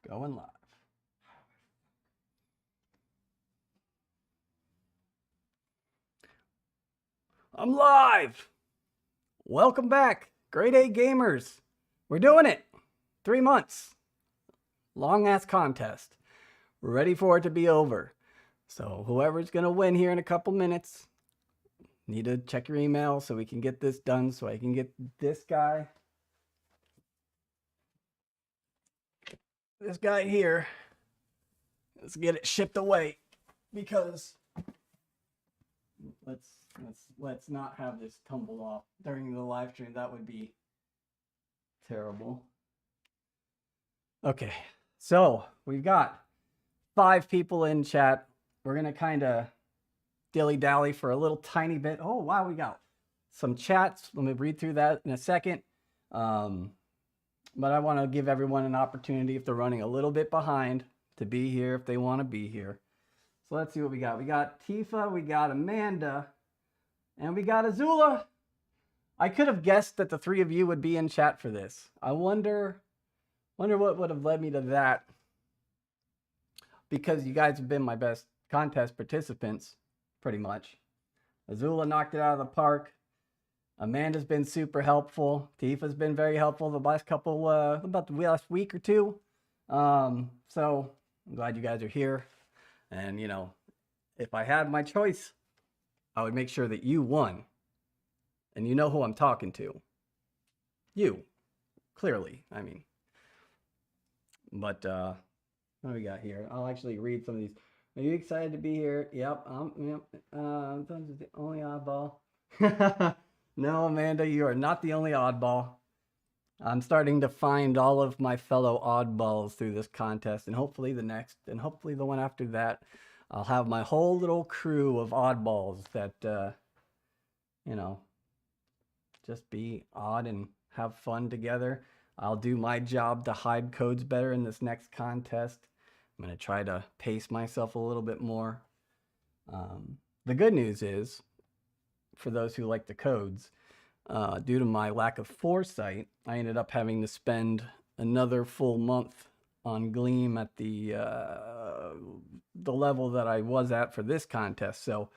Going live. I'm live. Welcome back, Grade A gamers. We're doing it. 3 months. Long ass contest. We're ready for it to be over. So whoever's gonna win here in a couple minutes, need to check your email so we can get this done. So I can get this guy here. Let's get it shipped away because let's not have this tumble off during the live stream. That would be terrible. Okay, so we've got 5 people in chat. We're gonna kind of dilly-dally for a little tiny bit. Oh wow, we got some chats. Let me read through that in a second. But I want to give everyone an opportunity, if they're running a little bit behind, to be here if they want to be here. So let's see what we got. We got Tifa, we got Amanda, and we got Azula. I could have guessed that the 3 of you would be in chat for this. I wonder what would have led me to that, because you guys have been my best contest participants, pretty much. Azula knocked it out of the park. Amanda's been super helpful. Tifa's been very helpful the last couple, about the last week or two. So I'm glad you guys are here. And, you know, if I had my choice, I would make sure that you won. And you know who I'm talking to. You. Clearly, I mean. But, what do we got here? I'll actually read some of these. Are you excited to be here? Yep. Yep. The only oddball. No, Amanda, you are not the only oddball. I'm starting to find all of my fellow oddballs through this contest, and hopefully the next, and hopefully the one after that, I'll have my whole little crew of oddballs that, you know, just be odd and have fun together. I'll do my job to hide codes better in this next contest. I'm going to try to pace myself a little bit more. The good news is, for those who like the codes, due to my lack of foresight, I ended up having to spend another full month on Gleam at the level that I was at for this contest. So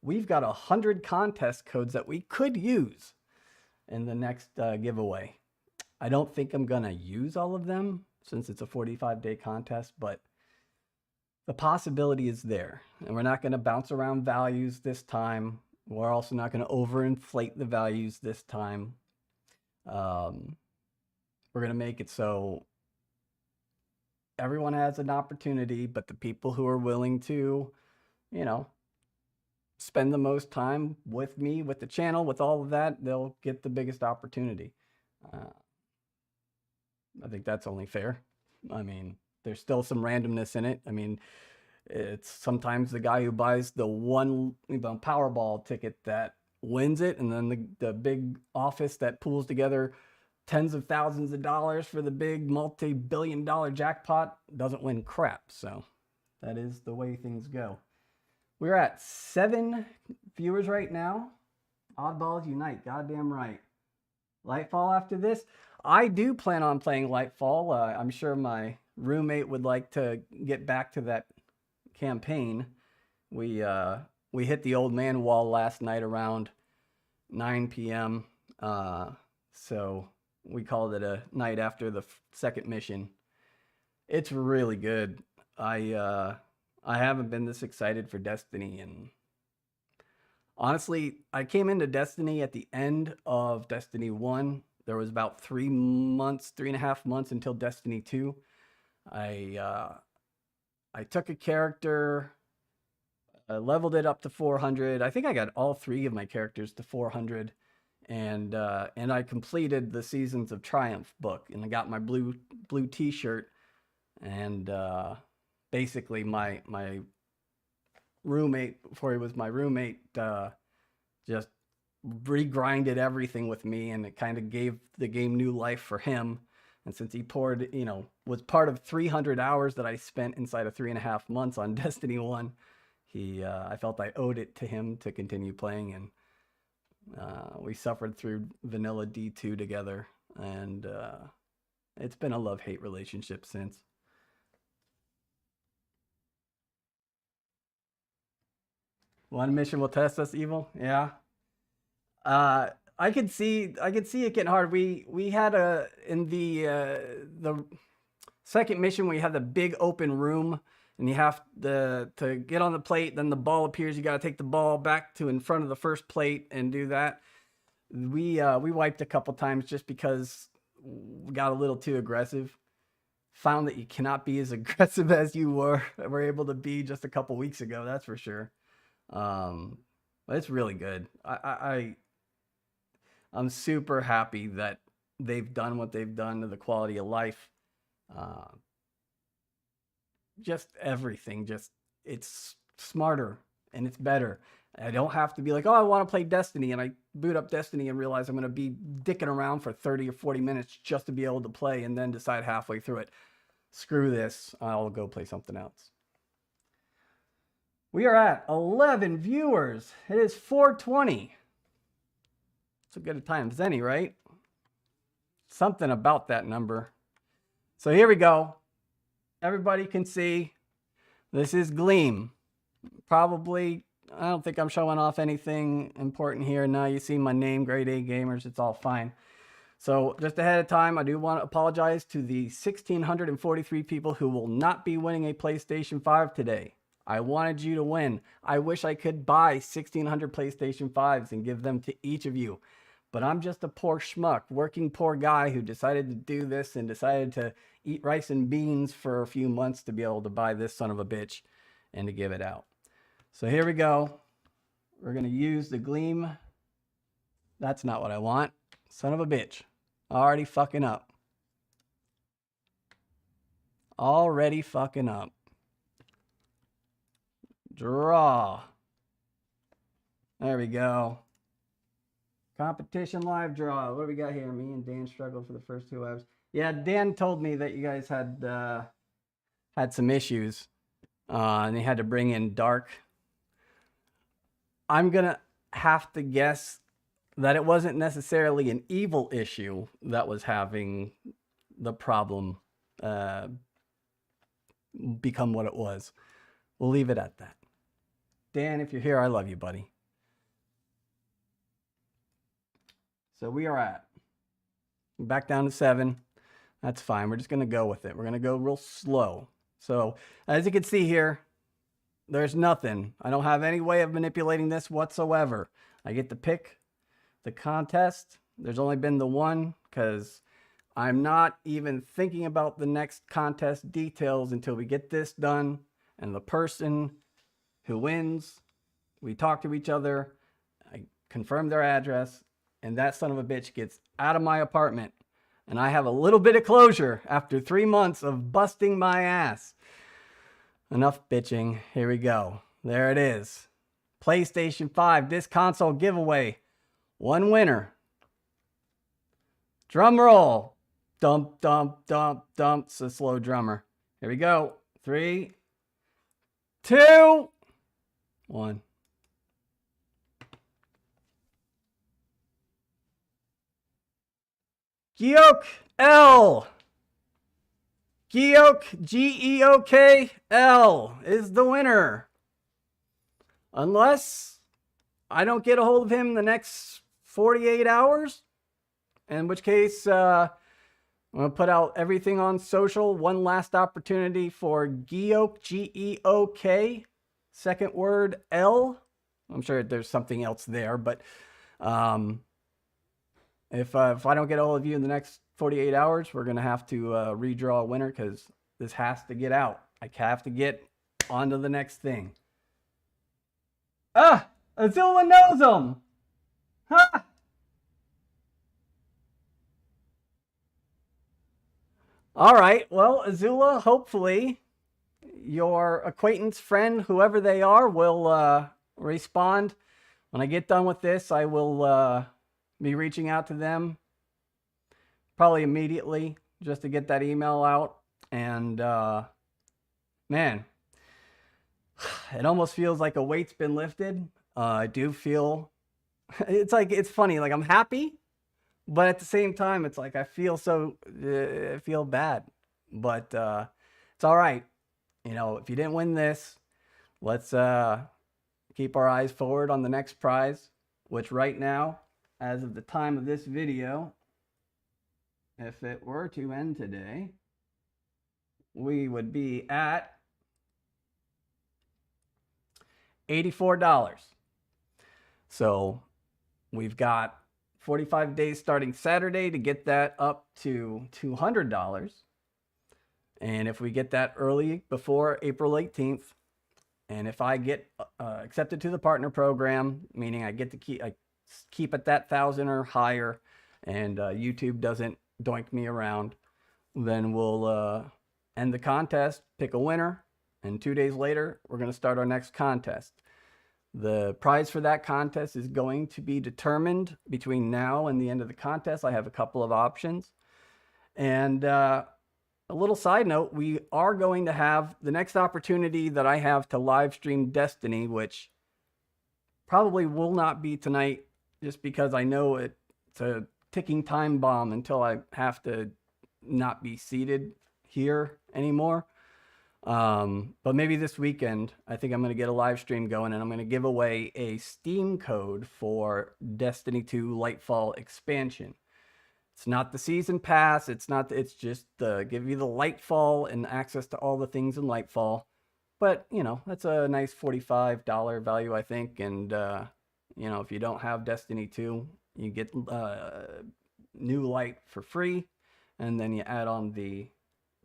we've got 100 contest codes that we could use in the next giveaway. I don't think I'm gonna use all of them since it's a 45-day contest, but the possibility is there. And we're not gonna bounce around values this time. We're also not going to overinflate the values this time. We're going to make it so everyone has an opportunity, but the people who are willing to, you know, spend the most time with me, with the channel, with all of that, they'll get the biggest opportunity. I think that's only fair. I mean, there's still some randomness in it. I mean, it's sometimes the guy who buys the one Powerball ticket that wins it, and then the big office that pulls together tens of thousands of dollars for the big multi-billion-dollar jackpot doesn't win crap. So that is the way things go. We're at 7 viewers right now. Oddballs unite, goddamn right. Lightfall after this. I do plan on playing Lightfall. I'm sure my roommate would like to get back to that campaign. We hit the old man wall last night around 9 p.m. So we called it a night after the second mission. It's really good. I haven't been this excited for Destiny, and honestly, I came into Destiny at the end of Destiny 1. There was about 3.5 months until Destiny 2. I took a character, leveled it up to 400. I think I got all 3 of my characters to 400, and I completed the Seasons of Triumph book, and I got my blue T-shirt, and basically my roommate, before he was my roommate, just regrinded everything with me, and it kind of gave the game new life for him. And since he poured, you know, was part of 300 hours that I spent inside of 3.5 months on Destiny 1, I felt I owed it to him to continue playing, and we suffered through vanilla D2 together, and it's been a love-hate relationship since. One mission will test us, evil. Yeah. I could see it getting hard. We had in the second mission we had the big open room, and you have to get on the plate. Then the ball appears. You got to take the ball back to in front of the first plate and do that. We wiped a couple times just because we got a little too aggressive. Found that you cannot be as aggressive as you were able to be just a couple weeks ago. That's for sure. But it's really good. I'm super happy that they've done what they've done to the quality of life. Just everything. Just it's smarter and it's better. I don't have to be like, oh, I want to play Destiny, and I boot up Destiny and realize I'm going to be dicking around for 30 or 40 minutes just to be able to play, and then decide halfway through it, screw this, I'll go play something else. We are at 11 viewers. It is 4:20. It's a good a time as any, right? Something about that number. So here we go. Everybody can see this is Gleam. Probably, I don't think I'm showing off anything important here. Now you see my name, Grade A Gamers. It's all fine. So just ahead of time, I do want to apologize to the 1,643 people who will not be winning a PlayStation 5 today. I wanted you to win. I wish I could buy 1,600 PlayStation 5s and give them to each of you. But I'm just a poor schmuck, working poor guy who decided to do this and decided to eat rice and beans for a few months to be able to buy this son of a bitch and to give it out. So here we go. We're going to use the Gleam. That's not what I want. Son of a bitch. Already fucking up. Already fucking up. Draw. There we go. Competition live draw. What do we got here? Me and Dan struggled for the first 2 hours. Yeah, Dan told me that you guys had some issues. And they had to bring in Dark. I'm going to have to guess that it wasn't necessarily an evil issue that was having the problem become what it was. We'll leave it at that. Dan, if you're here, I love you, buddy. So we are at back down to 7. That's fine. We're just going to go with it. We're going to go real slow. So as you can see here, there's nothing. I don't have any way of manipulating this whatsoever. I get to pick the contest. There's only been the one because I'm not even thinking about the next contest details until we get this done. And the person who wins, we talk to each other. I confirm their address. And that son of a bitch gets out of my apartment. And I have a little bit of closure after 3 months of busting my ass. Enough bitching. Here we go. There it is. PlayStation 5 disc console giveaway. One winner. Drum roll. Dump, dump, dump, dump. It's a slow drummer. Here we go. 3, 2, 1. Geok L. Geok, Geok-L is the winner. Unless I don't get a hold of him in the next 48 hours. In which case, I'm going to put out everything on social. One last opportunity for Geok, G-E-O-K. Second word, L. I'm sure there's something else there, but if I don't get a hold of you in the next 48 hours, we're going to have to redraw a winner because this has to get out. I have to get on to the next thing. Ah! Azula knows him! Ha! Alright, well, Azula, hopefully your acquaintance, friend, whoever they are, will respond. When I get done with this, I will be reaching out to them probably immediately just to get that email out. And man, it almost feels like a weight's been lifted. I do feel it's funny, like I'm happy, but at the same time it's like I feel bad, but it's all right. You know, if you didn't win this, let's keep keep our eyes forward on the next prize, which right now, as of the time of this video, if it were to end today, we would be at $84. So we've got 45 days starting Saturday to get that up to $200. And if we get that early before April 18th, and if I get accepted to the partner program, meaning I get to keep at that 1,000 or higher, and YouTube doesn't doink me around, then we'll end the contest, pick a winner, and 2 days later, we're going to start our next contest. The prize for that contest is going to be determined between now and the end of the contest. I have a couple of options. And a little side note, we are going to have the next opportunity that I have to live stream Destiny, which probably will not be tonight, just because I know it's a ticking time bomb until I have to not be seated here anymore. But maybe this weekend, I think I'm going to get a live stream going, and I'm going to give away a Steam code for Destiny 2 Lightfall expansion. It's not the season pass. It's just give you the Lightfall and access to all the things in Lightfall. But, you know, that's a nice $45 value, I think. And, you know, if you don't have Destiny 2, you get New Light for free. And then you add on the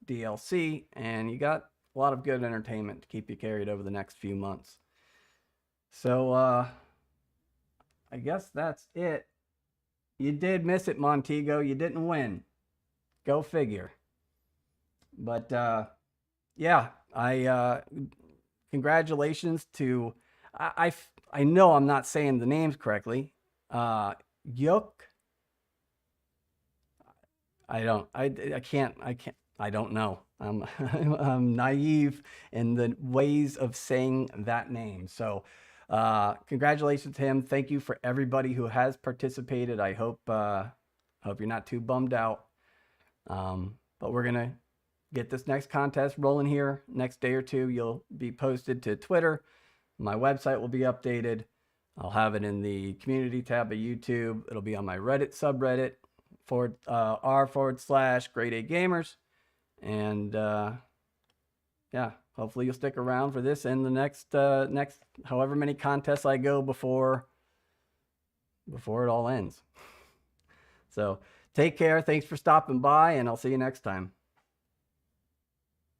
DLC, and you got a lot of good entertainment to keep you carried over the next few months. So, I guess that's it. You did miss it, Montego. You didn't win. Go figure. But, yeah, congratulations to, I know I'm not saying the names correctly. Yuk. I don't know. I'm naive in the ways of saying that name. So, congratulations to him. Thank you for everybody who has participated. I hope you're not too bummed out. But we're gonna get this next contest rolling here. Next day or two, you'll be posted to Twitter. My website will be updated. I'll have it in the community tab of YouTube. It'll be on my Reddit subreddit r/grade A gamers. And yeah, hopefully you'll stick around for this and the next however many contests I go before it all ends. So take care. Thanks for stopping by, and I'll see you next time.